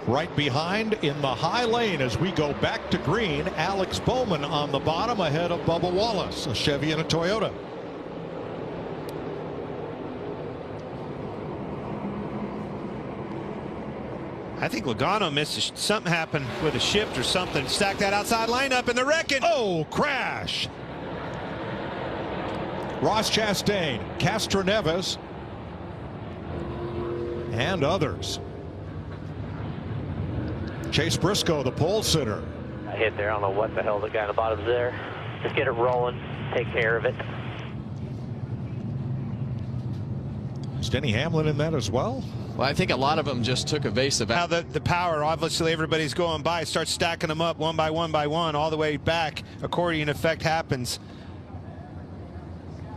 Right behind in the high lane as we go back to green, Alex Bowman on the bottom ahead of Bubba Wallace, a Chevy and a Toyota. I think Logano missed something happened with a shift or something. Stack that outside lineup and the wrecking. Oh, crash. Ross Chastain, Castroneves, and others. Chase Briscoe, the pole sitter. I hit there. I don't know what the hell the guy on the bottom's there. Just get it rolling. Take care of it. Is Denny Hamlin in that as well? Well, I think a lot of them just took evasive. Now the power, obviously everybody's going by, starts stacking them up one by one all the way back. Accordion effect happens.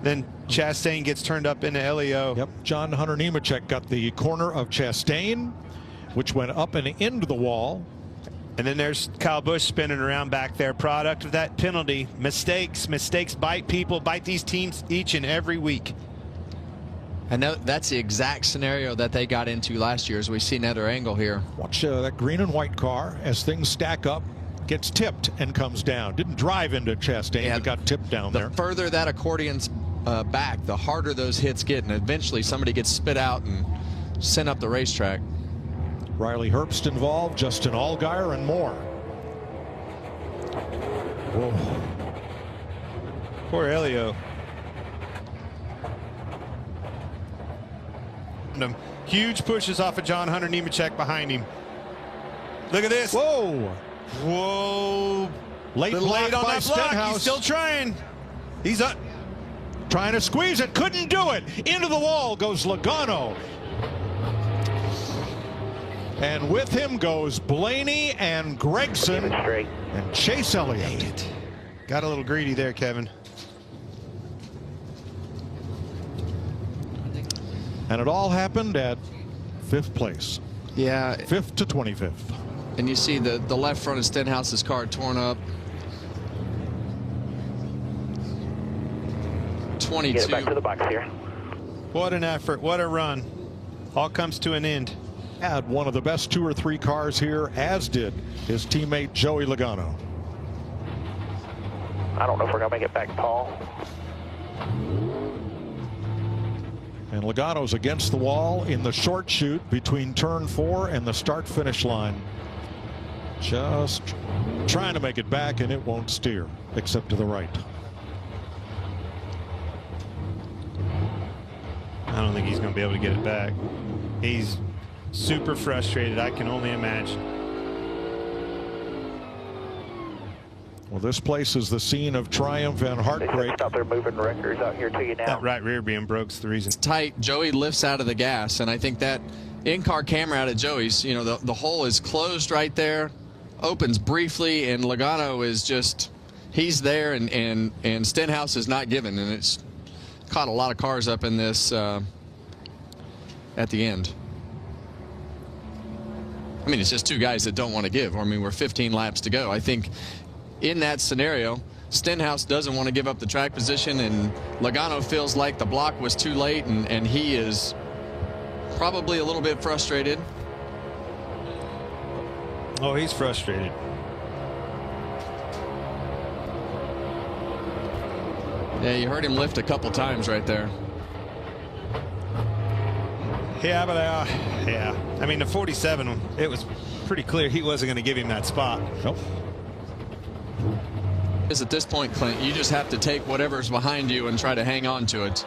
Then Chastain gets turned up into LEO. Yep, John Hunter Nemechek got the corner of Chastain, which went up and into the wall. And then there's Kyle Busch spinning around back there, product of that penalty. Mistakes bite people, bite these teams each and every week. And that's the exact scenario that they got into last year, as we see another angle here. Watch that green and white car as things stack up, gets tipped and comes down. Didn't drive into Chastain, but got tipped down there. The further that accordion's back, the harder those hits get, and eventually somebody gets spit out and sent up the racetrack. Riley Herbst involved, Justin Allgaier, and more. Whoa. Poor Elio. Huge pushes off of John Hunter Nemechek behind him. Look at this. Whoa. Whoa. Late on by that block. Stenhouse. He's still trying. He's up. Trying to squeeze it. Couldn't do it. Into the wall goes Logano. And with him goes Blaney and Gregson and Chase Elliott. Got a little greedy there, Kevin. And it all happened at 5th place. Yeah. 5th to 25th. And you see the left front of Stenhouse's car torn up. 22. Get it back to the box here. What an effort. What a run. All comes to an end. Had one of the best 2 or 3 cars here, as did his teammate Joey Logano. I don't know if we're going to make it back, Paul. And Logano's against the wall in the short chute between turn 4 and the start-finish line. Just trying to make it back, and it won't steer, except to the right. I don't think he's going to be able to get it back. He's super frustrated, I can only imagine. Well, this place is the scene of triumph and heartbreak. Stop there moving wreckers out here to you now. That right rear being broke's the reason. It's tight. Joey lifts out of the gas, and I think that in-car camera out of Joey's, you know, the hole is closed right there, opens briefly, and Logano is just, he's there, and Stenhouse is not given, and it's caught a lot of cars up in this at the end. I mean, it's just 2 guys that don't want to give. I mean, we're 15 laps to go. I think in that scenario, Stenhouse doesn't want to give up the track position, and Logano feels like the block was too late, and he is probably a little bit frustrated. Oh, he's frustrated. Yeah, you heard him lift a couple times right there. Yeah, but yeah. I mean, the 47, it was pretty clear he wasn't going to give him that spot. Nope. Is at this point, Clint, you just have to take whatever's behind you and try to hang on to it.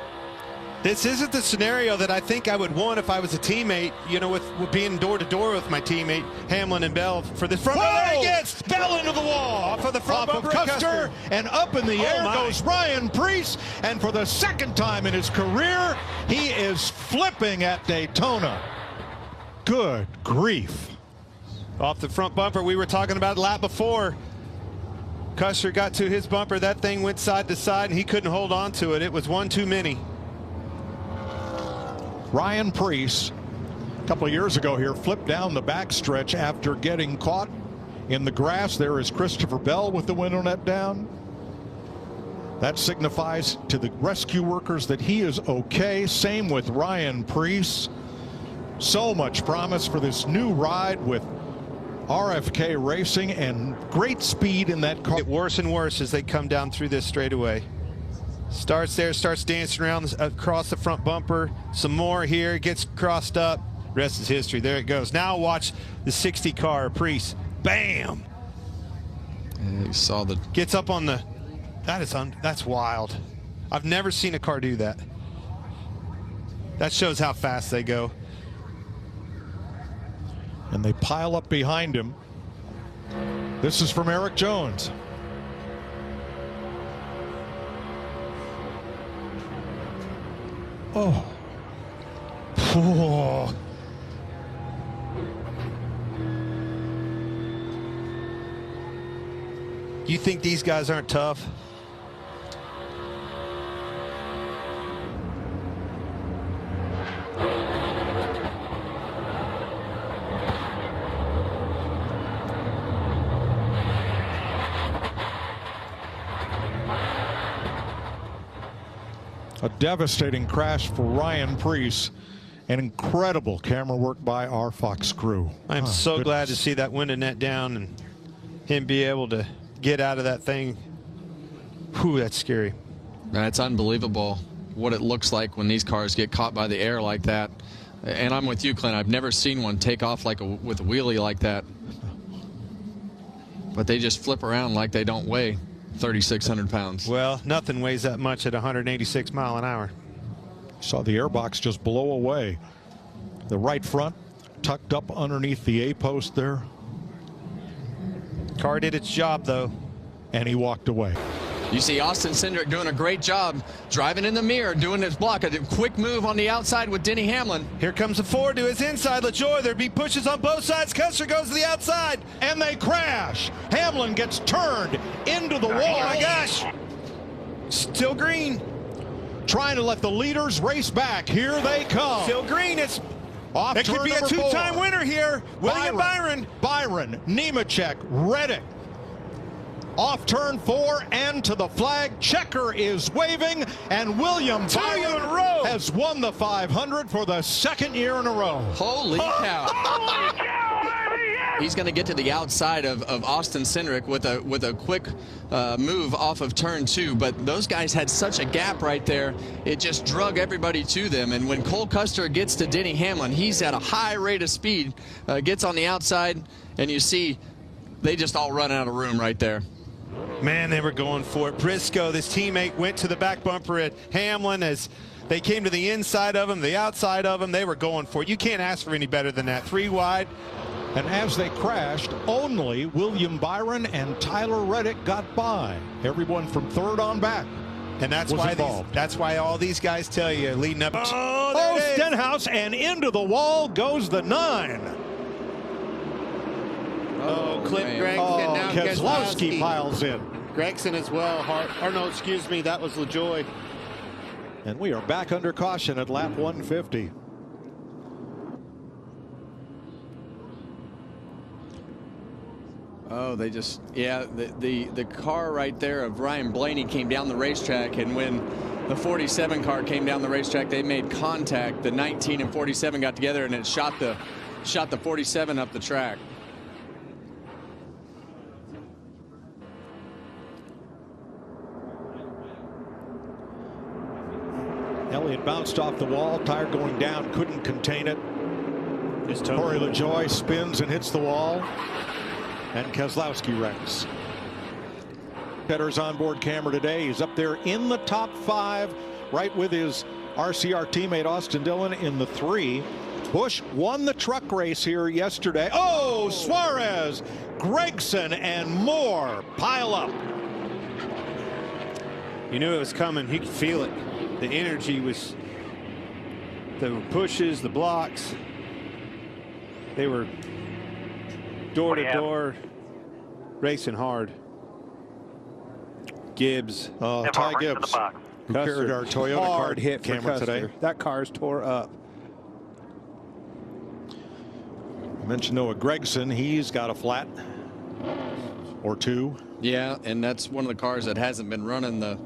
This isn't the scenario that I think I would want if I was a teammate, you know, with being door to door with my teammate Hamlin and Bell for the front. Whoa! Gets Bell into the wall. Off of the front Off of Custer, and up in the air goes Ryan Preece, and for the 2nd time in his career, he is flipping at Daytona. Good grief. Off the front bumper. We were talking about a lap before. Custer got to his bumper. That thing went side to side, and he couldn't hold on to it. It was one too many. Ryan Preece, a couple of years ago here, flipped down the backstretch after getting caught in the grass. There is Christopher Bell with the window net down. That signifies to the rescue workers that he is okay. Same with Ryan Preece. So much promise for this new ride with RFK Racing, and great speed in that car. Get worse and worse as they come down through this straightaway. Starts there, starts dancing around across the front bumper. Some more here, gets crossed up. Rest is history. There it goes. Now watch the 60 car, Priest. Bam! Yeah, you saw the... Gets up on the... That's wild. I've never seen a car do that. That shows how fast they go. And they pile up behind him. This is from Eric Jones. Oh. Oh. You think these guys aren't tough? A devastating crash for Ryan Priest. An incredible camera work by our Fox crew. I'm so glad to see that window net down and him be able to get out of that thing. Whew, that's scary. It's unbelievable what it looks like when these cars get caught by the air like that. And I'm with you, Clint. I've never seen one take off with a wheelie like that. But they just flip around like they don't weigh 3,600 pounds. Well, nothing weighs that much at 186 miles an hour. Saw the airbox just blow away. The right front tucked up underneath the A-post there. Car did its job, though. And he walked away. You see Austin Cindric doing a great job, driving in the mirror, doing his block. A quick move on the outside with Denny Hamlin. Here comes the Ford to his inside. LaJoy, there'd be pushes on both sides. Custer goes to the outside. And they crash. Hamlin gets turned into the wall. Oh, my gosh. Still green. Trying to let the leaders race back. Here they come. Still green. It's off. It could be a two-time winner here. William Byron. Byron, Nemechek, Reddick. Off turn 4 and to the flag. Checker is waving, and William Byron has won the 500 for the second year in a row. Holy cow. He's going to get to the outside of Austin Cindric with a quick move off of turn 2, but those guys had such a gap right there, it just drug everybody to them. And when Cole Custer gets to Denny Hamlin, he's at a high rate of speed, gets on the outside, and you see they just all run out of room right there. Man, they were going for it. Briscoe, this teammate, went to the back bumper at Hamlin as they came to the inside of him, the outside of him. They were going for it. You can't ask for any better than that. 3 wide. And as they crashed, only William Byron and Tyler Reddick got by. Everyone from third on back. And that's why all these guys tell you leading up. Oh, Stenhouse, and into the wall goes the 9. Oh, Clint Gregson. Oh, Now Keselowski piles in. Gregson as well. Or no, excuse me, that was LaJoy. And we are back under caution at lap 150. Oh, they just, yeah, the car right there of Ryan Blaney came down the racetrack, and when the 47 car came down the racetrack, they made contact. The 19 and 47 got together, and it shot the 47 up the track. Elliott bounced off the wall, tire going down, couldn't contain it. Corey LaJoy spins and hits the wall, and Keselowski wrecks. Petter's onboard camera today. He's up there in the top 5, right with his RCR teammate Austin Dillon in the 3. Busch won the truck race here yesterday. Oh, Suarez, Gregson, and Moore pile up. You knew it was coming. He could feel it. The energy was, the pushes, the blocks. They were door to door, racing hard. Gibbs. Ty Gibbs, who carried our Toyota hard hit camera today. That car's tore up. I mentioned Noah Gregson. He's got a flat or 2. Yeah, and that's one of the cars that hasn't been running the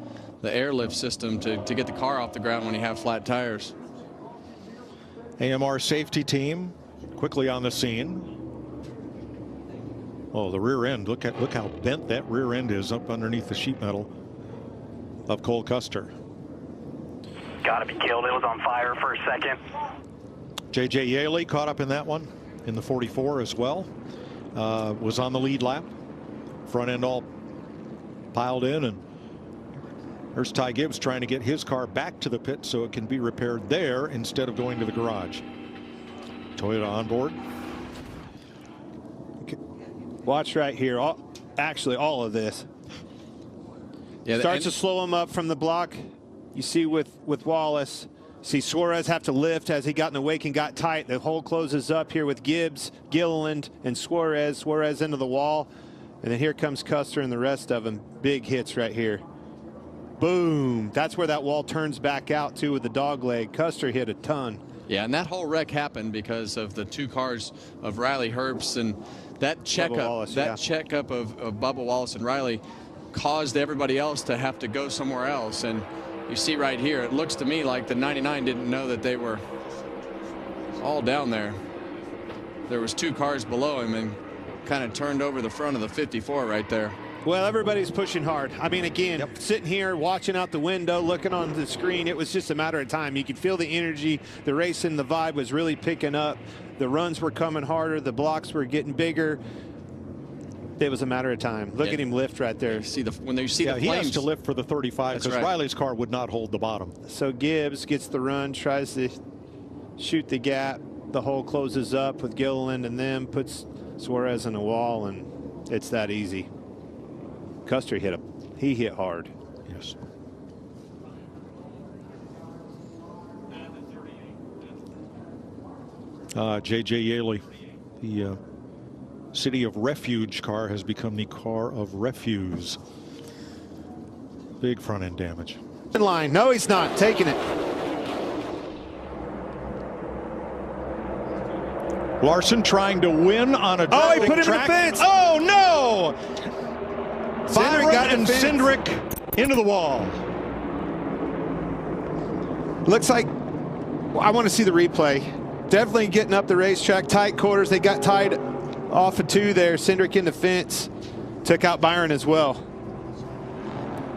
airlift system to get the car off the ground when you have flat tires. AMR safety team quickly on the scene. Oh, the rear end. Look how bent that rear end is up underneath the sheet metal of Cole Custer. Gotta be killed. It was on fire for a second. J.J. Yaley caught up in that one in the 44 as well. Was on the lead lap. Front end all piled in, and there's Ty Gibbs trying to get his car back to the pit so it can be repaired there instead of going to the garage. Toyota on board. Watch right here. Actually, all of this. Yeah, Starts to slow him up from the block. You see with Wallace. See Suarez have to lift as he got in the wake and got tight. The hole closes up here with Gibbs, Gilliland, and Suarez. Suarez into the wall. And then here comes Custer and the rest of them. Big hits right here. Boom. That's where that wall turns back out to with the dog leg. Custer hit a ton. Yeah, and that whole wreck happened because of the two cars of Riley Herbst, and that checkup, checkup of Bubba Wallace and Riley caused everybody else to have to go somewhere else. And you see right here, it looks to me like the 99 didn't know that they were all down there. There was two cars below him and kind of turned over the front of the 54 right there. Well, everybody's pushing hard. I mean, again, sitting here, watching out the window, looking on the screen, it was just a matter of time. You could feel the energy. The racing, the vibe was really picking up. The runs were coming harder. The blocks were getting bigger. It was a matter of time. Look at him lift right there. When you see the flames. He has to lift for the 35 because Riley's car would not hold the bottom. So Gibbs gets the run, tries to shoot the gap. The hole closes up with Gilliland and them, puts Suarez in the wall, and it's that easy. Custer he hit hard. Yes. J.J. Yaley, the City of Refuge car has become the car of refuse. Big front end damage. In line. No, he's not taking it. Larson trying to win on a he put him track. in the fence. Oh no! Cindric got and Cindric into the wall. Looks like, I want to see the replay. Definitely getting up the racetrack, tight quarters. They got tied off of two there. Cindric in the fence. Took out Byron as well.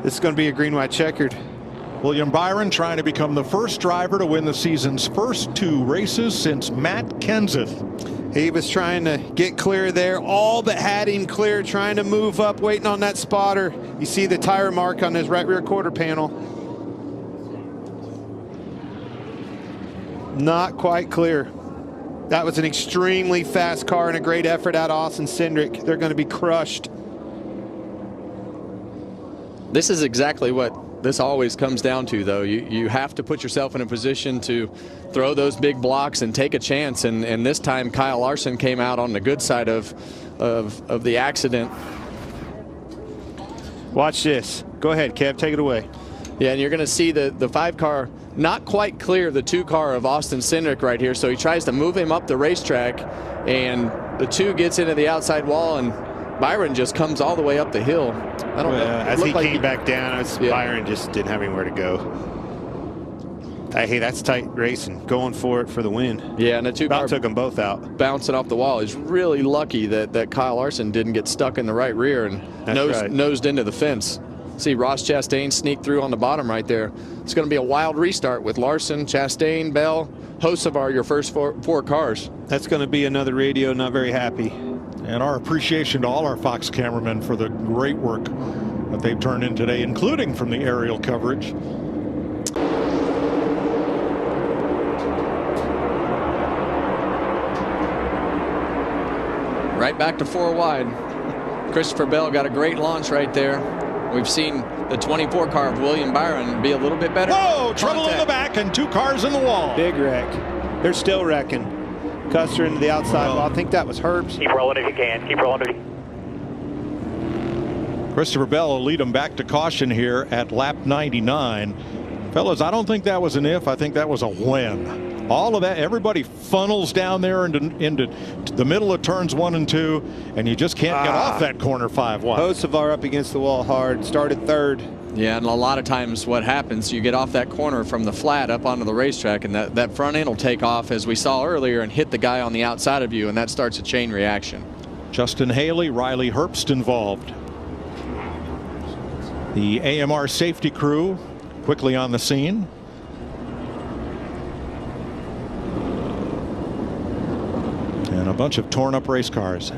This is going to be a green-white checkered. William Byron trying to become the first driver to win the season's first two races since Matt Kenseth. He was trying to get clear there, all but had him clear, trying to move up, waiting on that spotter. You see the tire mark on his right rear quarter panel. Not quite clear. That was an extremely fast car and a great effort out of Austin Cindric. They're going to be crushed. This is exactly what this always comes down to, though. You have to put yourself in a position to throw those big blocks and take a chance. And this time Kyle Larson came out on the good side of the accident. Watch this. Go ahead, Kev. Take it away. Yeah, and you're going to see the 5 car not quite clear the 2 car of Austin Cindric right here. So he tries to move him up the racetrack, and the 2 gets into the outside wall, and Byron just comes all the way up the hill. I don't know. As he came back down, Byron just didn't have anywhere to go. Hey, that's tight racing. Going for it for the win. Yeah, and the 2 car took them both out. Bouncing off the wall. He's really lucky that Kyle Larson didn't get stuck in the right rear and nosed into the fence. See Ross Chastain sneak through on the bottom right there. It's going to be a wild restart with Larson, Chastain, Bell, Hocevar, your first four cars. That's going to be another radio not very happy. And our appreciation to all our Fox cameramen for the great work that they've turned in today, including from the aerial coverage. Right back to 4 wide. Christopher Bell got a great launch right there. We've seen the 24 car of William Byron be a little bit better. Whoa, trouble in the back and 2 cars in the wall. Big wreck. They're still wrecking. Custer into the outside wall. I think that was Herbst. Keep rolling if you can. Keep rolling if you can. Christopher Bell will lead them back to caution here at lap 99. Fellas, I don't think that was an if. I think that was a when. All of that, everybody funnels down there into the middle of turns 1 and 2, and you just can't get off that corner 5 wide. Hocevar up against the wall hard. Started 3rd. Yeah, and a lot of times what happens, you get off that corner from the flat up onto the racetrack, and that front end will take off, as we saw earlier, and hit the guy on the outside of you, and that starts a chain reaction. Justin Haley, Riley Herbst involved. The AMR safety crew quickly on the scene. And a bunch of torn up race cars.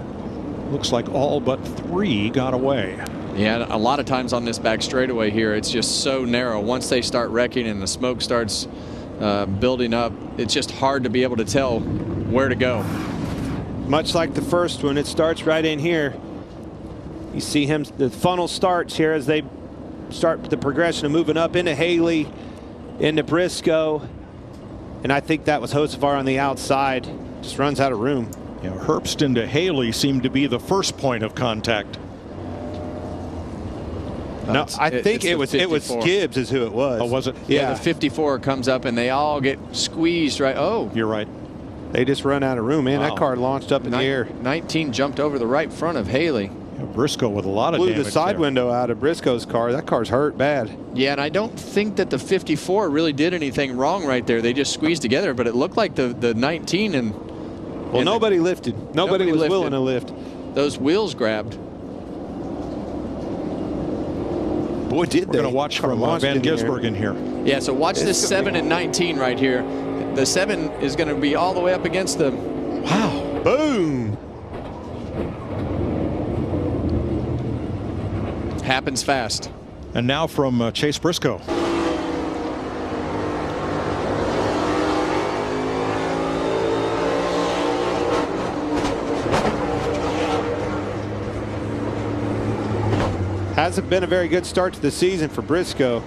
Looks like all but 3 got away. Yeah, a lot of times on this back straightaway here, it's just so narrow. Once they start wrecking and the smoke starts building up, it's just hard to be able to tell where to go. Much like the first one, it starts right in here. You see him, the funnel starts here as they start the progression of moving up into Haley, into Briscoe. And I think that was Hocevar on the outside. Just runs out of room. Yeah, Herbst into Haley seemed to be the first point of contact. No, I think it was Gibbs is who it was. Oh, was it? Yeah, the 54 comes up and they all get squeezed right. Oh, you're right. They just run out of room, man. Wow. That car launched up in the air. 19 jumped over the right front of Haley. Yeah, Briscoe with a lot of damage. Blew the side window out of Briscoe's car. That car's hurt bad. Yeah, and I don't think that the 54 really did anything wrong right there. They just squeezed together, but it looked like the 19 and. Well, nobody lifted. Nobody was willing to lift. Those wheels grabbed. Boy, did We're going to watch from Van Gisbergen in here. Yeah, so watch this 7 and 19 right here. The 7 is going to be all the way up against the. Wow. Boom. Happens fast. And now from Chase Briscoe. Hasn't been a very good start to the season for Briscoe.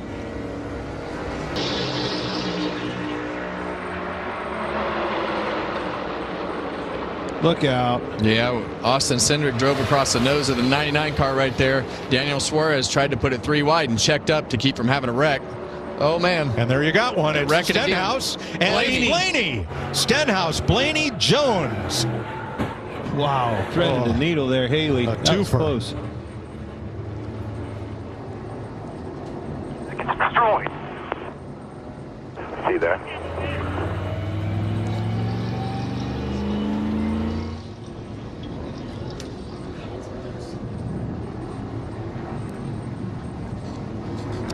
Look out. Yeah, Austin Cindric drove across the nose of the 99 car right there. Daniel Suarez tried to put it 3 wide and checked up to keep from having a wreck. Oh, man. And there you got one. It's Stenhouse and Blaney. Stenhouse, Blaney, Jones. Wow. Threaded the needle there, Haley. A twofer. Close. It's destroyed. See that?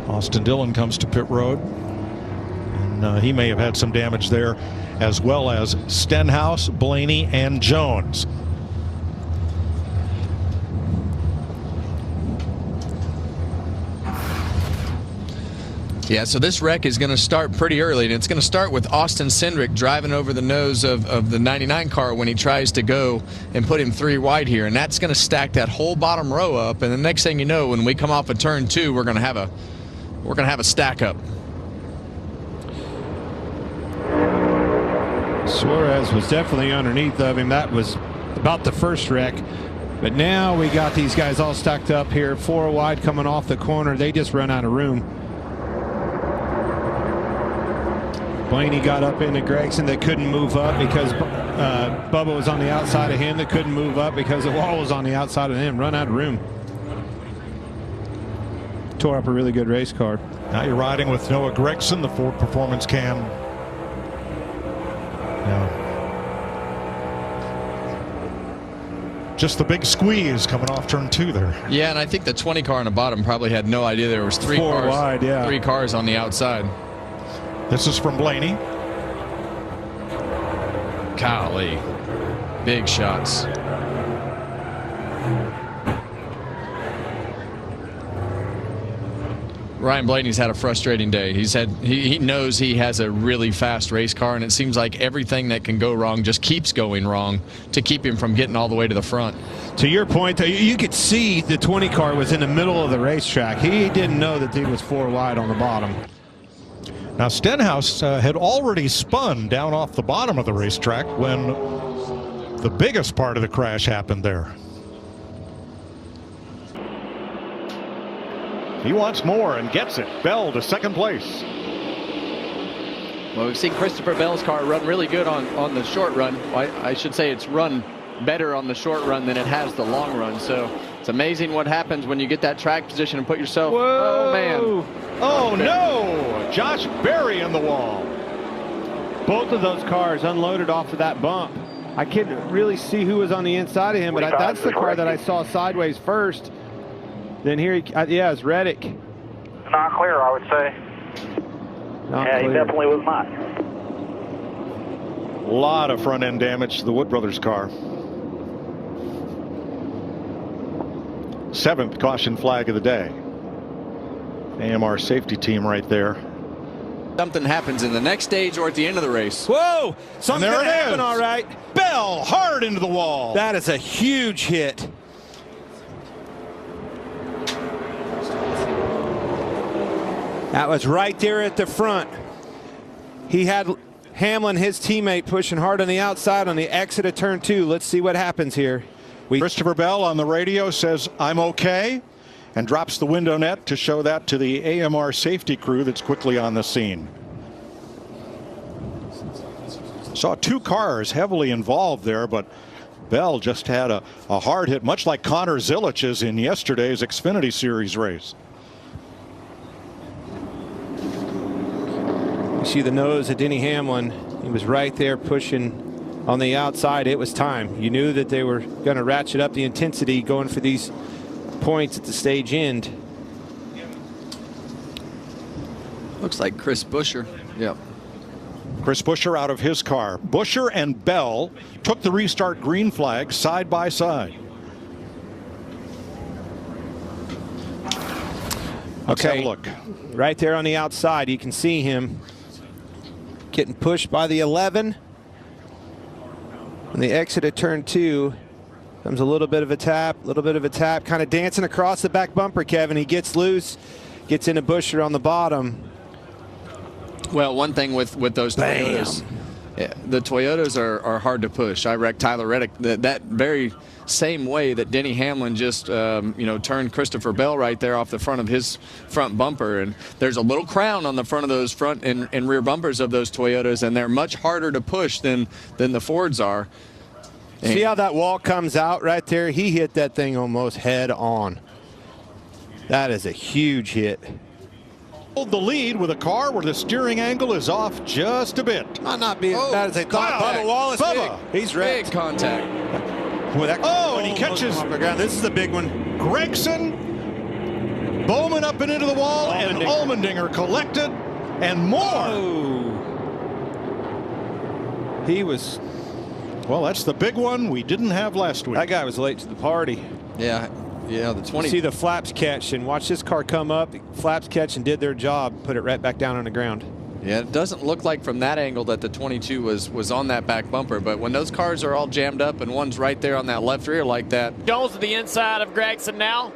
Austin Dillon comes to pit road, and he may have had some damage there, as well as Stenhouse, Blaney, and Jones. Yeah, so this wreck is going to start pretty early, and it's going to start with Austin Cindric driving over the nose of the 99 car when he tries to go and put him 3 wide here, and that's going to stack that whole bottom row up. And the next thing you know, when we come off of turn 2, we're going to have a stack up. Suarez was definitely underneath of him. That was about the first wreck. But now we got these guys all stacked up here, 4 wide coming off the corner. They just run out of room. Blaney got up into Gregson that couldn't move up because Bubba was on the outside of him that couldn't move up because the wall was on the outside of him. Run out of room. Tore up a really good race car. Now you're riding with Noah Gregson, the Ford Performance Cam. Now, just the big squeeze coming off turn 2 there. Yeah, and I think the 20 car on the bottom probably had no idea there was 3 cars, wide, yeah. 3 cars on the outside. This is from Blaney. Golly, big shots. Ryan Blaney's had a frustrating day. He knows he has a really fast race car, and it seems like everything that can go wrong just keeps going wrong to keep him from getting all the way to the front. To your point, though, you could see the 20 car was in the middle of the racetrack. He didn't know that he was 4 wide on the bottom. Now Stenhouse had already spun down off the bottom of the racetrack when the biggest part of the crash happened there. He wants more and gets it. Bell to second place. Well, we've seen Christopher Bell's car run really good on the short run. I should say it's run better on the short run than it has the long run. So it's amazing what happens when you get that track position and put yourself. Whoa. Oh, man. Oh, no. Josh Berry in the wall. Both of those cars unloaded off of that bump. I couldn't really see who was on the inside of him, but that's the car that I saw sideways first. Then here, yeah, it's Reddick. Not clear, I would say. Not he clear. definitely was not. A lot of front end damage to the Wood Brothers car. 7th caution flag of the day. AMR safety team right there. Something happens in the next stage or at the end of the race. Whoa! Something there gonna it happen, is. all right. Bell hard into the wall. That is a huge hit. That was right there at the front. He had Hamlin, his teammate, pushing hard on the outside on the exit of turn 2. Let's see what happens here. Christopher Bell on the radio says, "I'm okay," and drops the window net to show that to the AMR safety crew that's quickly on the scene. Saw 2 cars heavily involved there, but Bell just had a hard hit, much like Connor Zilich's in yesterday's Xfinity Series race. You see the nose of Denny Hamlin. He was right there pushing on the outside. It was time. You knew that they were going to ratchet up the intensity going for these points at the stage end. Looks like Chris Buescher. Yep. Chris Buescher out of his car. Buescher and Bell took the restart green flag side by side. Let's have a look. Right there on the outside, you can see him getting pushed by the 11. On the exit of turn 2, comes a little bit of a tap, kind of dancing across the back bumper, Kevin. He gets loose, gets into Buescher on the bottom. Well, one thing with those Toyotas, the Toyotas are hard to push. I wrecked Tyler Reddick that very same way that Denny Hamlin just turned Christopher Bell right there off the front of his front bumper. And there's a little crown on the front of those front and rear bumpers of those Toyotas, and they're much harder to push than the Fords are. And see how that wall comes out right there? He hit that thing almost head on. That is a huge hit. The lead with a car where the steering angle is off just a bit. Not being as bad as they thought. Wow. Bubba Wallace, he's wrecked. big contact. And he catches off the ground. This is the big one. Gregson, Bowman up and into the wall, and Allmendinger collected, and more. Oh. He was. Well, that's the big one we didn't have last week. That guy was late to the party. Yeah, the 20. See the flaps catch and watch this car come up. Flaps catch and did their job. Put it right back down on the ground. Yeah, it doesn't look like from that angle that the 22 was on that back bumper, but when those cars are all jammed up and one's right there on that left rear like that. Jones to the inside of Gregson now.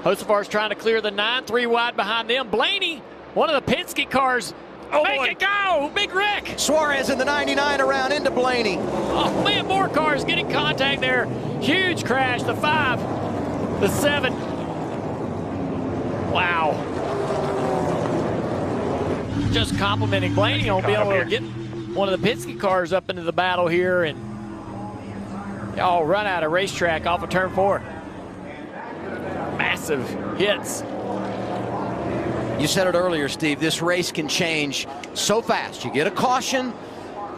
Hocevar's trying to clear the 9, 3 wide behind them. Blaney, one of the Penske cars. Make it go! Big wreck! Suarez in the 99 around into Blaney. Oh man, more cars getting contact there. Huge crash. The 5, the 7. Wow. Just complimenting Blaney on being able to get one of the Penske cars up into the battle here, and y'all run out of racetrack off of turn 4. Massive hits. You said it earlier, Steve, this race can change so fast. You get a caution,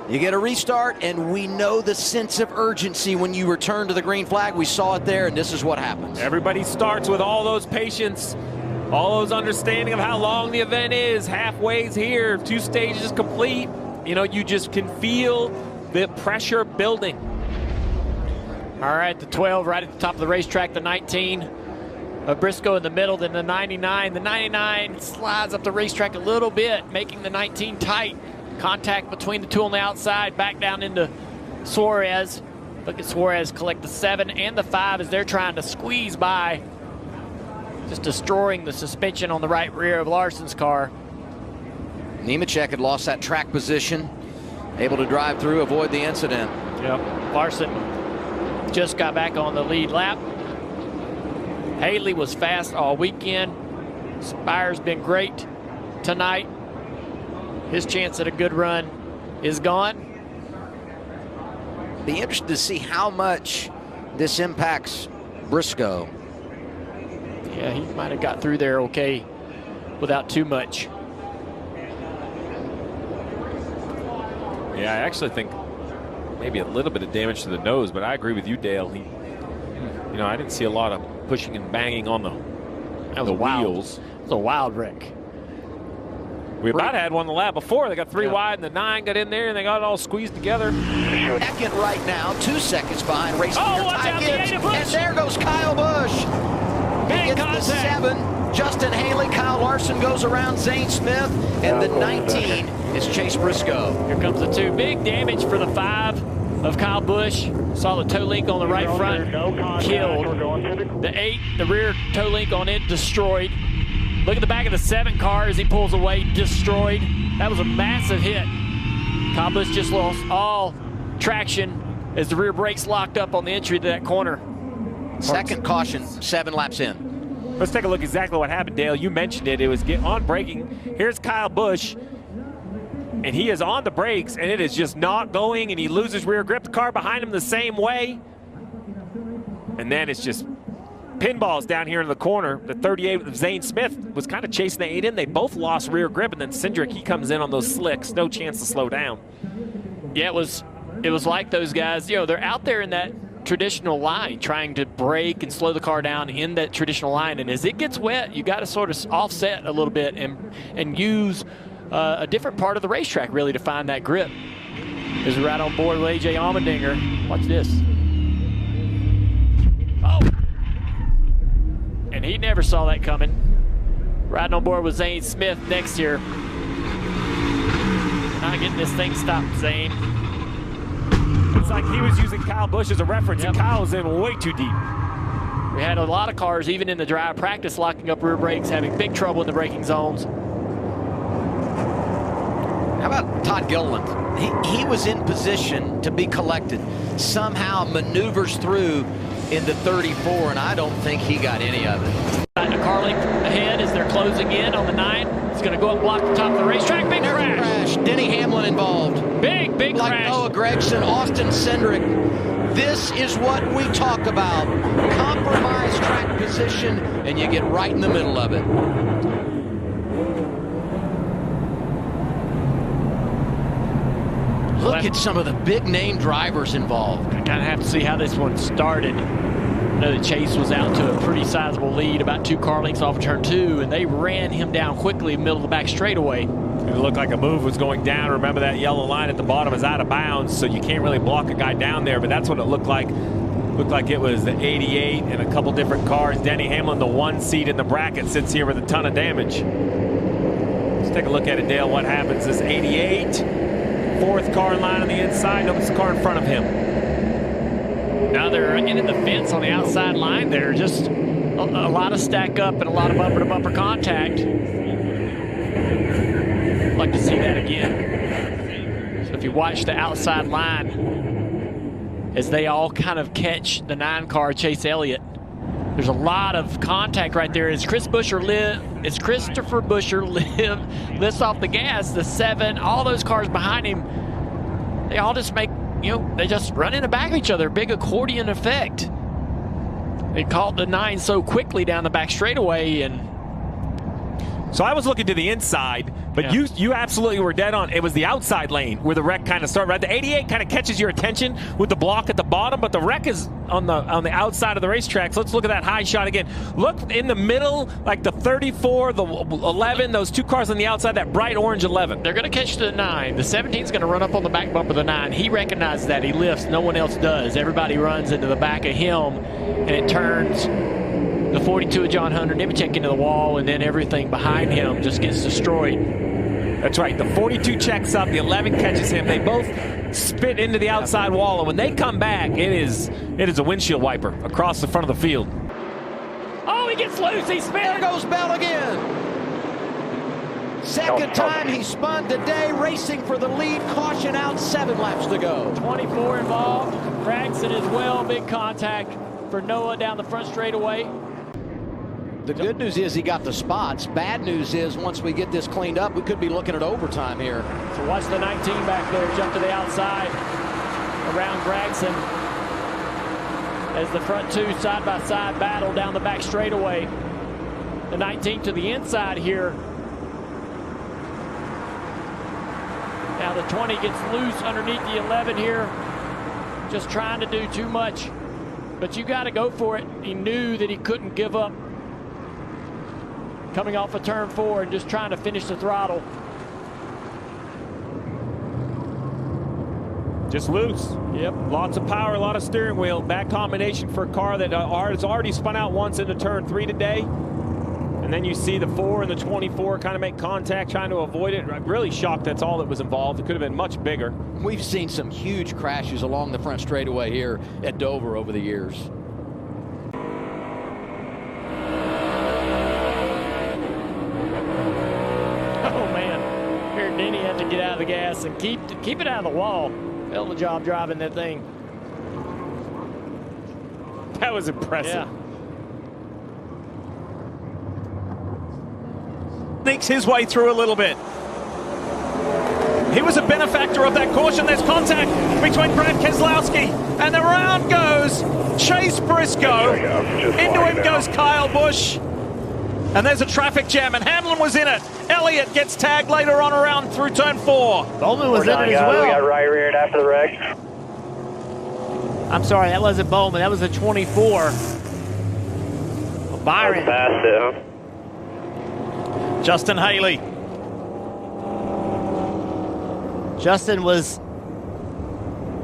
you get a restart, and we know the sense of urgency when you return to the green flag. We saw it there, and this is what happens. Everybody starts with all those patience, all those understanding of how long the event is. Halfway's here, 2 stages complete. You know, you just can feel the pressure building. All right, the 12 right at the top of the racetrack, the 19. Briscoe in the middle, then the 99. The 99 slides up the racetrack a little bit, making the 19 tight. Contact between the 2 on the outside, back down into Suarez. Look at Suarez collect the 7 and the 5 as they're trying to squeeze by. Just destroying the suspension on the right rear of Larson's car. Nemechek had lost that track position, able to drive through, avoid the incident. Yep, Larson just got back on the lead lap. Haley was fast all weekend. Spire's been great tonight. His chance at a good run is gone. Be interested to see how much this impacts Briscoe. Yeah, he might have got through there okay without too much. Yeah, I actually think maybe a little bit of damage to the nose, but I agree with you, Dale. I didn't see a lot of pushing and banging on the wheels. It was a wild wreck. We about had one the lap before. They got 3 wide, and the 9 got in there, and they got it all squeezed together. Second right now, 2 seconds behind racing. Watch out, and there goes Kyle Busch. He gets the 7. Justin Haley, Kyle Larson goes around Zane Smith, and the 19 is Chase Briscoe. Here comes the 2. Big damage for the 5 of Kyle Busch. Saw the toe link on the right front, killed. The 8, the rear toe link on it, destroyed. Look at the back of the 7 car as he pulls away, destroyed. That was a massive hit. Kyle Busch just lost all traction as the rear brakes locked up on the entry to that corner. Second caution, 7 laps in. Let's take a look exactly what happened, Dale. You mentioned it. It was on braking. Here's Kyle Busch, and he is on the brakes, and it is just not going, and he loses rear grip. The car behind him the same way. And then it's just pinballs down here in the corner. The 38 of Zane Smith was kind of chasing the 8 in. They both lost rear grip, and then Cindric, he comes in on those slicks. No chance to slow down. Yeah, it was like those guys, they're out there in that traditional line trying to brake and slow the car down in that traditional line, and as it gets wet, you got to sort of offset a little bit and use a different part of the racetrack really to find that grip. Is right on board with AJ Allmendinger. Watch this. Oh! And he never saw that coming. Riding on board with Zane Smith next here. Not getting this thing stopped, Zane. It's like he was using Kyle Busch as a reference, and Kyle was in way too deep. We had a lot of cars, even in the dry practice, locking up rear brakes, having big trouble in the braking zones. How about Todd Gilliland? He was in position to be collected. Somehow maneuvers through in the 34, and I don't think he got any of it. A car length ahead as they're closing in on the 9. It's going to go up, block the top of the racetrack. Big crash. Denny Hamlin involved. Big like crash. Noah Gragson, Austin Cindric. This is what we talk about. Compromise track position, and you get right in the middle of it. Look at some of the big-name drivers involved. I kind of have to see how this one started. I know that Chase was out to a pretty sizable lead, about 2 car lengths off of turn 2, and they ran him down quickly in the middle of the back straightaway. It looked like a move was going down. Remember, that yellow line at the bottom is out of bounds, so you can't really block a guy down there, but that's what it looked like. Looked like it was the 88 and a couple different cars. Denny Hamlin, the 1 seat in the bracket, sits here with a ton of damage. Let's take a look at it, Dale. What happens? This 88, 4th car in line on the inside. Notice the car in front of him. Now they're in the fence on the outside line there. Just a lot of stack up and a lot of bumper-to-bumper contact. I'd like to see that again. So if you watch the outside line as they all kind of catch the 9 car Chase Elliott, there's a lot of contact right there. As Christopher Buescher lifts off the gas, the 7, all those cars behind him, they all just make, they just run in the back of each other. Big accordion effect. They caught the 9 so quickly down the back straightaway, and so I was looking to the inside, but you absolutely were dead on. It was the outside lane where the wreck kind of started. Right, the 88 kind of catches your attention with the block at the bottom, but the wreck is on the outside of the racetrack. So let's look at that high shot again. Look in the middle, like the 34, the 11, those 2 cars on the outside, that bright orange 11. They're going to catch the 9. The 17's going to run up on the back bumper of the 9. He recognizes that. He lifts. No one else does. Everybody runs into the back of him, and it turns the 42 of John Hunter Nemechek into the wall, and then everything behind him just gets destroyed. That's right. The 42 checks up. The 11 catches him. They both spit into the outside wall, and when they come back, it is a windshield wiper across the front of the field. Oh, he gets loose. He spins. There goes Bell again. Second time he spun today, racing for the lead. Caution out, 7 laps to go. 24 involved. Gragson as well. Big contact for Noah down the front straightaway. The good news is he got the spots. Bad news is once we get this cleaned up, we could be looking at overtime here. So watch the 19 back there jump to the outside around Gragson as the front 2 side-by-side battle down the back straightaway. The 19 to the inside here. Now the 20 gets loose underneath the 11 here. just trying to do too much. But you got to go for it. He knew that he couldn't give up. Coming off of turn 4 and just trying to finish the throttle. Just loose. Yep, lots of power, a lot of steering wheel. Bad combination for a car that has already spun out once into turn 3 today. And then you see the 4 and the 24 kind of make contact, trying to avoid it. I'm really shocked that's all that was involved. It could have been much bigger. We've seen some huge crashes along the front straightaway here at Dover over the years. Oh, man. Here, Denny had to get out of the gas and keep it out of the wall. Hell of a job driving that thing. That was impressive. Yeah. Sneaks his way through a little bit. He was a benefactor of that caution. There's contact between Brad Keselowski, and around goes Chase Briscoe. Into him goes Kyle Busch. And there's a traffic jam, and Hamlin was in it. Elliott gets tagged later on around through turn 4. Bowman was in it as well. We got right reared after the wreck. I'm sorry, that wasn't Bowman. That was a 24. Byron. Past it, huh? Justin Haley. Justin was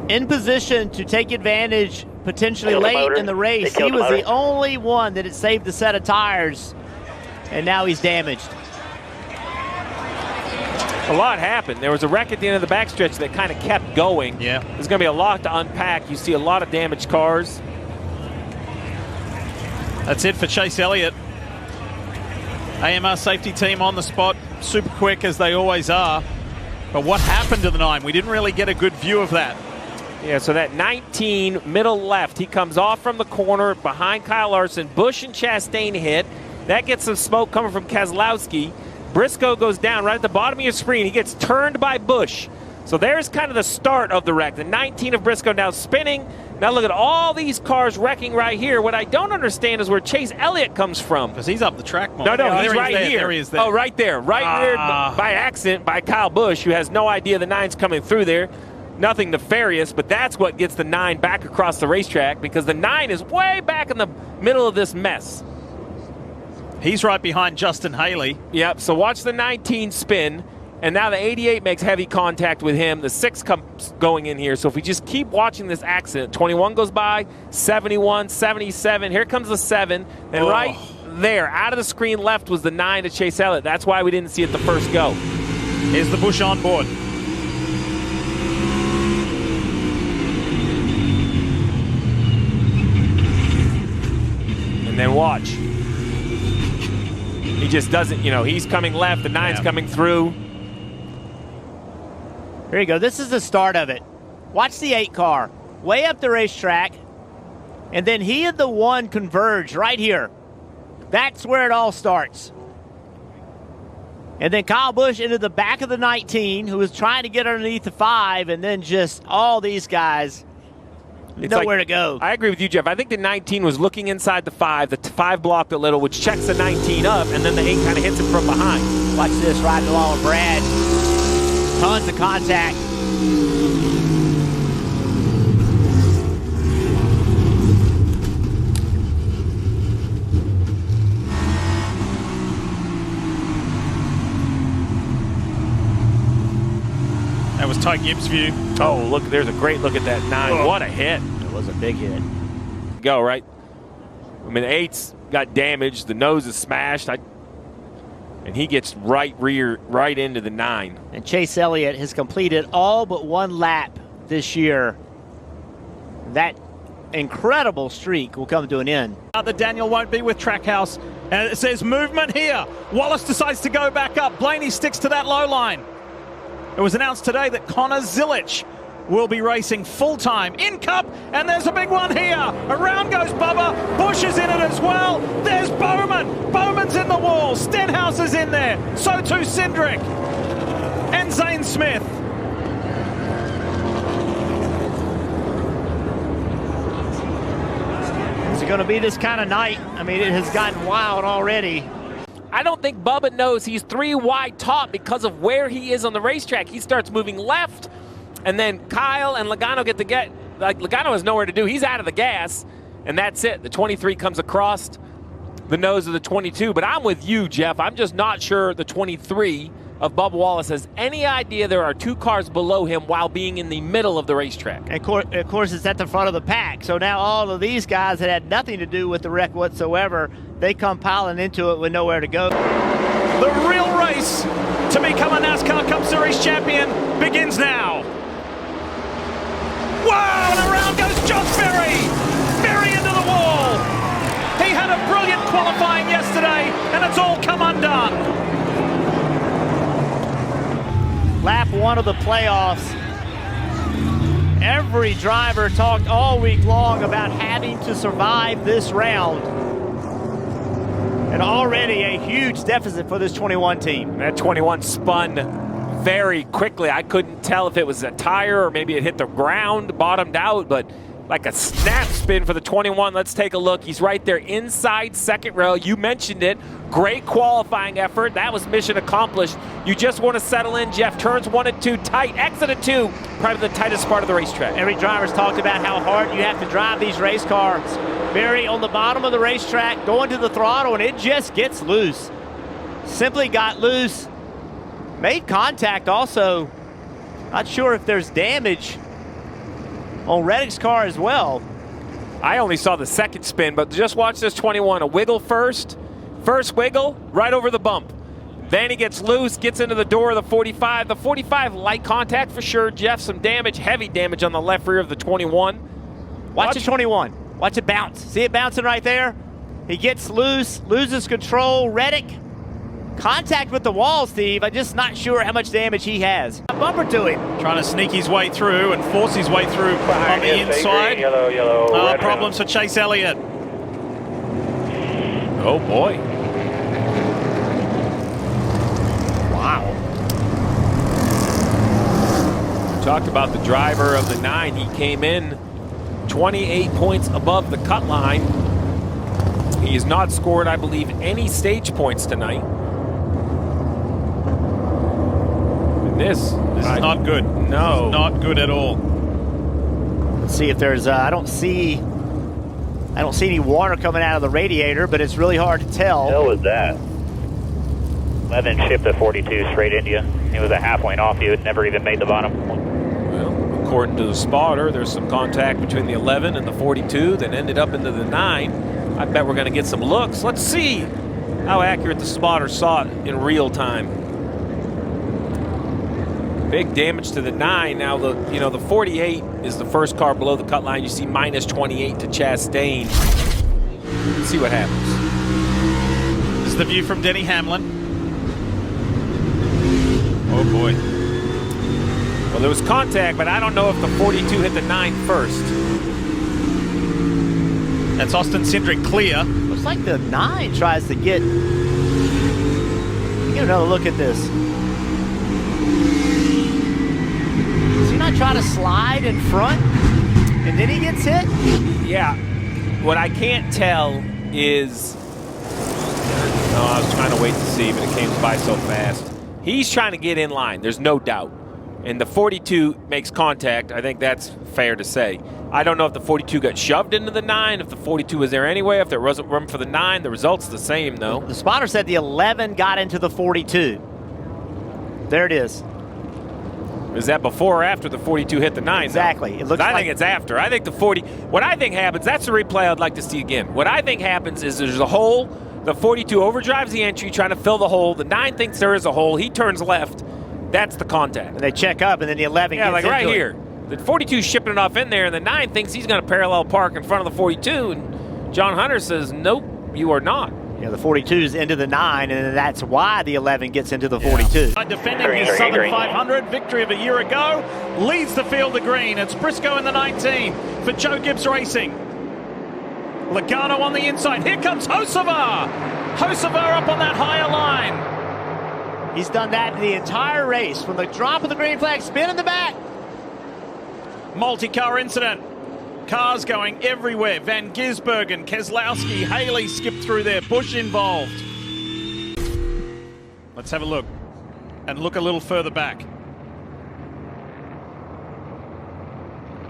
in position to take advantage potentially late in the race. He was the only one that had saved the set of tires, and now he's damaged. A lot happened. There was a wreck at the end of the backstretch that kind of kept going. Yeah. There's going to be a lot to unpack. You see a lot of damaged cars. That's it for Chase Elliott. AMR safety team on the spot, super quick as they always are. But what happened to the 9? We didn't really get a good view of that. Yeah, so that 19 middle left, he comes off from the corner behind Kyle Larson. Busch and Chastain hit. That gets some smoke coming from Keselowski. Briscoe goes down right at the bottom of your screen. He gets turned by Busch. So there's kind of the start of the wreck. The 19 of Briscoe now spinning. Now look at all these cars wrecking right here. What I don't understand is where Chase Elliott comes from. Because he's up the track more. No, he's right here. There he is there. Oh, right there. Right there by accident by Kyle Busch, who has no idea the 9's coming through there. Nothing nefarious, but that's what gets the 9 back across the racetrack, because the 9 is way back in the middle of this mess. He's right behind Justin Haley. Yep, so watch the 19 spin, and now the 88 makes heavy contact with him. The 6 comes going in here, so if we just keep watching this accident, 21 goes by, 71, 77, here comes the 7, and right there, out of the screen left was the 9 to Chase Elliott. That's why we didn't see it the first go. Here's the Busch on board. And then watch. He just doesn't, he's coming left, the 9's coming through. Here you go. This is the start of it. Watch the 8 car way up the racetrack, and then he and the 1 converge right here. That's where it all starts. And then Kyle Busch into the back of the 19, who was trying to get underneath the 5, and then just all these guys nowhere to go. I agree with you, Jeff. I think the 19 was looking inside the 5. The 5 blocked a little, which checks the 19 up, and then the 8 kind of hits him from behind. Watch this, riding along with Brad. Tons of contact. That was Ty Gibbs' view. Oh, look, there's a great look at that 9. Oh. What a hit. It was a big hit. Go, right? I mean, the 8's got damaged. The nose is smashed. And he gets right into the 9. And Chase Elliott has completed all but 1 lap this year. That incredible streak will come to an end. The Daniel won't be with Trackhouse. And it says movement here. Wallace decides to go back up. Blaney sticks to that low line. It was announced today that Connor Zilic will be racing full-time in Cup, and there's a big one here. Around goes Bubba. Busch is in it as well. There's Bowman. Bowman's in the wall. Stenhouse is in there. So too Cindric. And Zane Smith. Is it going to be this kind of night? I mean, it has gotten wild already. I don't think Bubba knows he's 3 wide top because of where he is on the racetrack. He starts moving left, and then Kyle and Logano get like Logano has nowhere to do. He's out of the gas, and that's it. The 23 comes across the nose of the 22. But I'm with you, Jeff. I'm just not sure the 23 of Bubba Wallace has any idea there are 2 cars below him while being in the middle of the racetrack. And of course, it's at the front of the pack. So now all of these guys that had nothing to do with the wreck whatsoever, they come piling into it with nowhere to go. The real race to become a NASCAR Cup Series champion begins now. Wow, and around goes John Ferry. Ferry into the wall. He had a brilliant qualifying yesterday, and it's all come undone. Lap 1 of the playoffs. Every driver talked all week long about having to survive this round. And already a huge deficit for this 21 team. That 21 spun very quickly. I couldn't tell if it was a tire or maybe it hit the ground, bottomed out, but like a snap spin for the 21. Let's take a look. He's right there inside second row. You mentioned it. Great qualifying effort. That was mission accomplished. You just want to settle in, Jeff. Turns 1 and 2 tight. Exit of 2, probably the tightest part of the racetrack. Every driver's talked about how hard you have to drive these race cars. Barry on the bottom of the racetrack, going to the throttle, and it just gets loose. Simply got loose. Made contact also. Not sure if there's damage on Reddick's car as well. I only saw the second spin, but just watch this 21. A wiggle first. First wiggle, right over the bump. Then he gets loose, gets into the door of the 45. The 45, light contact for sure. Jeff, some damage, heavy damage on the left rear of the 21. Watch the 21. Watch it bounce. See it bouncing right there? He gets loose, loses control. Reddick, contact with the wall, Steve. I'm just not sure how much damage he has. A bumper to him. Trying to sneak his way through and force his way through on the inside. Yellow, Problems for Chase Elliott. Oh, boy. Wow. We talked about the driver of the 9. He came in 28 points above the cut line. He has not scored, I believe, any stage points tonight. And this is not good. No. Not good at all. Let's see if there's, I don't see any water coming out of the radiator, but it's really hard to tell. What the hell was that? 11 shipped to 42 straight into you. It was a half lane off you. It never even made the bottom. Well, according to the spotter, there's some contact between the 11 and the 42 that ended up into the 9. I bet we're going to get some looks. Let's see how accurate the spotter saw it in real time. Big damage to the 9. Now the 48 is the first car below the cut line. You see minus 28 to Chastain. Let's see what happens. This is the view from Denny Hamlin. Oh boy. Well, there was contact, but I don't know if the 42 hit the 9 first. That's Austin Cindric clear. Looks like the 9 tries to get another look at this. Does he not try to slide in front and then he gets hit? Yeah. What I can't tell is, I was trying to wait to see, but it came by so fast. He's trying to get in line, there's no doubt. And the 42 makes contact. I think that's fair to say. I don't know if the 42 got shoved into the 9, if the 42 was there anyway, if there wasn't room for the 9. The result's the same, though. The spotter said the 11 got into the 42. There it is. Is that before or after the 42 hit the 9? Exactly. It looks I think it's after. I think the 40. What I think happens, that's the replay I'd like to see again. What I think happens is there's a hole. The 42 overdrives the entry, trying to fill the hole. The 9 thinks there is a hole. He turns left. That's the contact. And they check up, and then the 11 gets like into right it. here. The 42 is shipping it off in there, and the 9 thinks he's going to parallel park in front of the 42, and John Hunter says, nope, you are not. Yeah, the 42 is into the 9, and that's why the 11 gets into the 42. Defending his Southern 500 victory of a year ago, leads the field to green. It's Briscoe in the 19 for Joe Gibbs Racing. Logano on the inside. Here comes Hocevar. Hocevar up on that higher line. He's done that the entire race, from the drop of the green flag, spin in the back. Multi-car incident. Cars going everywhere. Van Gisbergen, Keselowski, Haley skipped through there. Busch involved. Let's have a look. And look a little further back.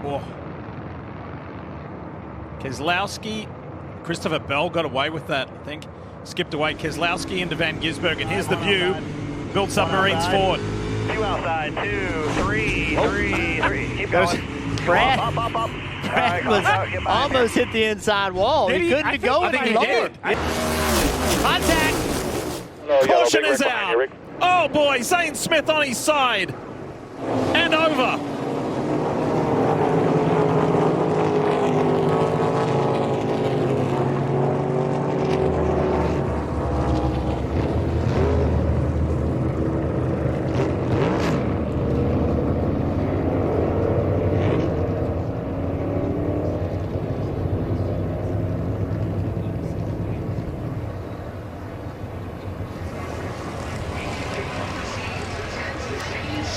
Oh. Keselowski, Christopher Bell got away with that, I think. Skipped away Keselowski into Van Gisbergen. Here's the view. Build submarines forward. 2 outside, 2, 3, 3. Keep going. Brad, Up. Brad was almost hit the inside wall. He couldn't go any lower. Contact. Caution is out. Oh boy, Zane Smith on his side. And over.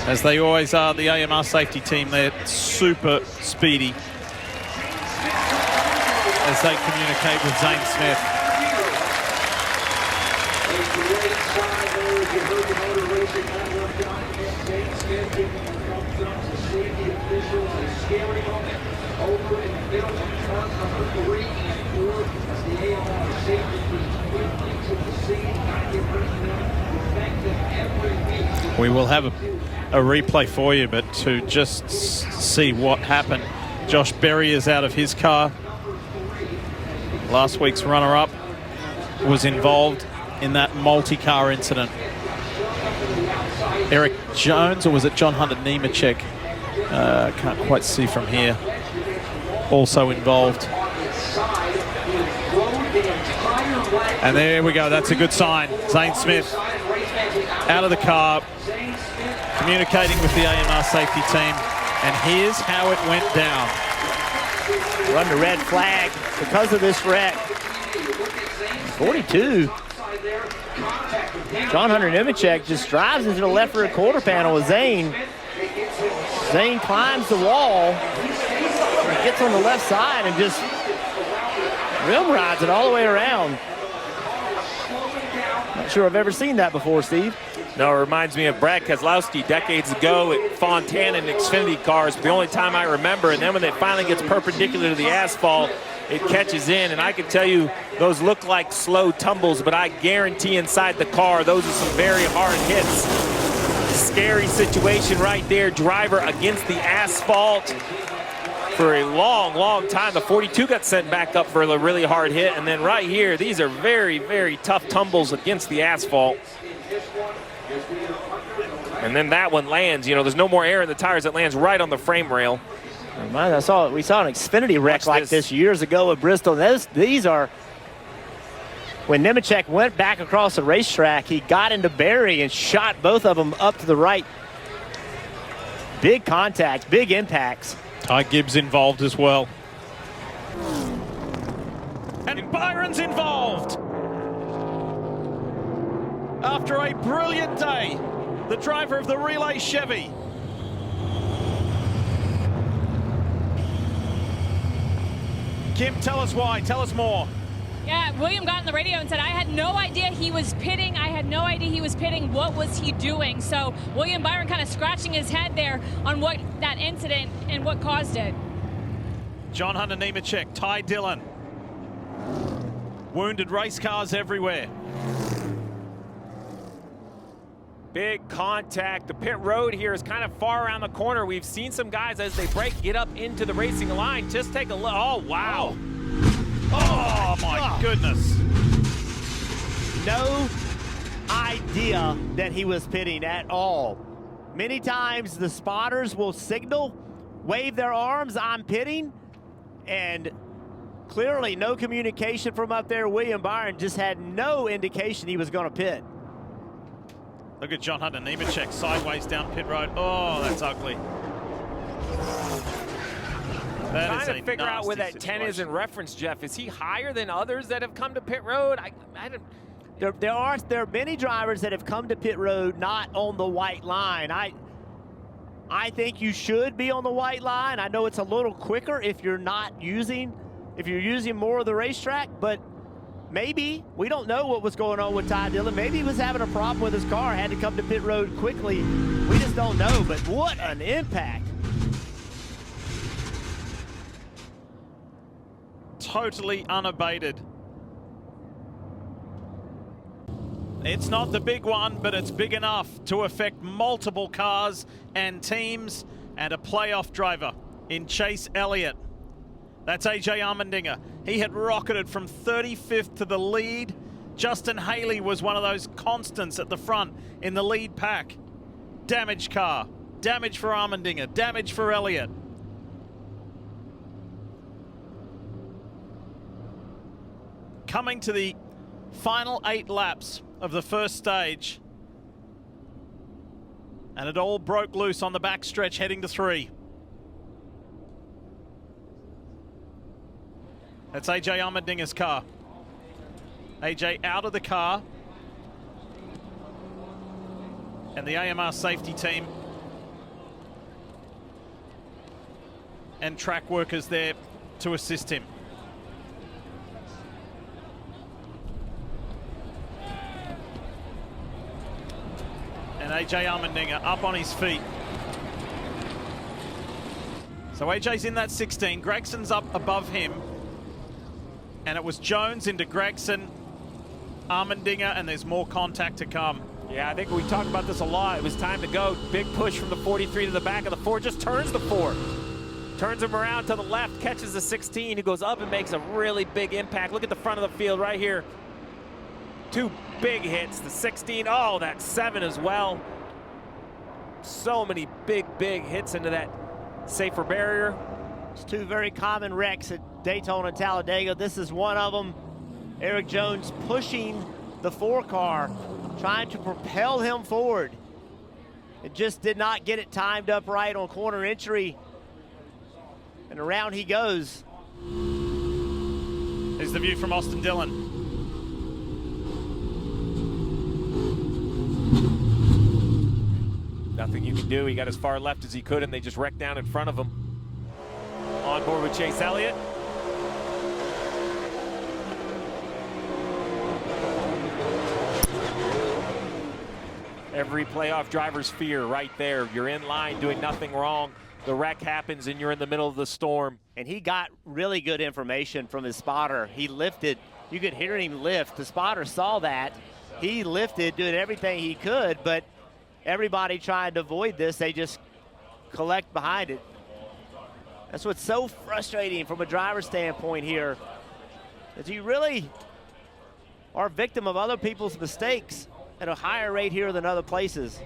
As they always are, the AMR safety team, they're super speedy as they communicate with Zane Smith. We will have a replay for you, but to just see what happened. Josh Berry is out of his car. Last week's runner-up was involved in that multi-car incident. Eric Jones, or was it John Hunter Nemechek? Can't quite see from here. Also involved. And there we go, that's a good sign. Zane Smith out of the car, communicating with the AMR safety team, and here's how it went down. Run the red flag because of this wreck. 42. John Hunter Nemechek just drives into the left rear quarter panel with Zane. Zane climbs the wall, gets on the left side, and just rim rides it all the way around. Not sure I've ever seen that before, Steve. No, it reminds me of Brad Keselowski decades ago at Fontana and Xfinity cars. The only time I remember, and then when it finally gets perpendicular to the asphalt, it catches in. And I can tell you, those look like slow tumbles, but I guarantee inside the car, those are some very hard hits. Scary situation right there. Driver against the asphalt for a long, long time. The 42 got sent back up for a really hard hit. And then right here, these are very, very tough tumbles against the asphalt. And then that one lands. You know, there's no more air in the tires. It lands right on the frame rail. We saw an Xfinity wreck like this years ago at Bristol. These are, when Nemechek went back across the racetrack, he got into Berry and shot both of them up to the right. Big contacts, big impacts. Ty Gibbs involved as well. And Byron's involved. After a brilliant day, the driver of the Relay Chevy. Kim, tell us why. Tell us more. Yeah, William got on the radio and said, I had no idea he was pitting. I had no idea he was pitting. What was he doing? So William Byron kind of scratching his head there on what that incident and what caused it. John Hunter Nemechek, Ty Dillon. Wounded race cars everywhere. Big contact. The pit road here is kind of far around the corner. We've seen some guys as they brake get up into the racing line. Just take a look. Oh, wow. Oh, my goodness. No idea that he was pitting at all. Many times the spotters will signal, wave their arms, I'm pitting, and clearly no communication from up there. William Byron just had no indication he was going to pit. Look at John Hunter Nemechek sideways down pit road. Oh, that's ugly. That I'm is trying to figure out where that situation. 10 is in reference, Jeff. Is he higher than others that have come to pit road? There are many drivers that have come to pit road not on the white line. I think you should be on the white line. I know it's a little quicker if you're using more of the racetrack, but maybe, we don't know what was going on with Ty Dillon. Maybe he was having a problem with his car, had to come to pit road quickly. We just don't know, but what an impact. totally unabated. It's not the big one, but it's big enough to affect multiple cars and teams, and a playoff driver in Chase Elliott. That's AJ Allmendinger. He had rocketed from 35th to the lead. Justin Haley was one of those constants at the front in the lead pack. Damaged car. Damage for Allmendinger. Damage for Elliott. Coming to the final 8 laps of the first stage. And it all broke loose on the backstretch heading to 3. That's AJ Allmendinger's car. AJ out of the car. And the AMR safety team and track workers there to assist him. And AJ Allmendinger up on his feet. So AJ's in that 16. Gregson's up above him. And it was Jones into Gregson, Allmendinger, and there's more contact to come. Yeah, I think we talked about this a lot. It was time to go. Big push from the 43 to the back of the 4. Just turns the 4. Turns him around to the left, catches the 16. He goes up and makes a really big impact. Look at the front of the field right here. 2 big hits. The 16, oh, that 7 as well. So many big hits into that safer barrier. It's 2 very common wrecks at Daytona and Talladega. This is one of them. Eric Jones pushing the 4 car, trying to propel him forward. It just did not get it timed up right on corner entry. And around he goes. Here's the view from Austin Dillon. Nothing you can do. He got as far left as he could, and they just wrecked down in front of him. On board with Chase Elliott. Every playoff driver's fear right there. You're in line doing nothing wrong. The wreck happens and you're in the middle of the storm. And he got really good information from his spotter. He lifted. You could hear him lift. The spotter saw that. He lifted, doing everything he could, but everybody trying to avoid this, they just collect behind it. That's what's so frustrating from a driver's standpoint here, is you really are a victim of other people's mistakes at a higher rate here than other places.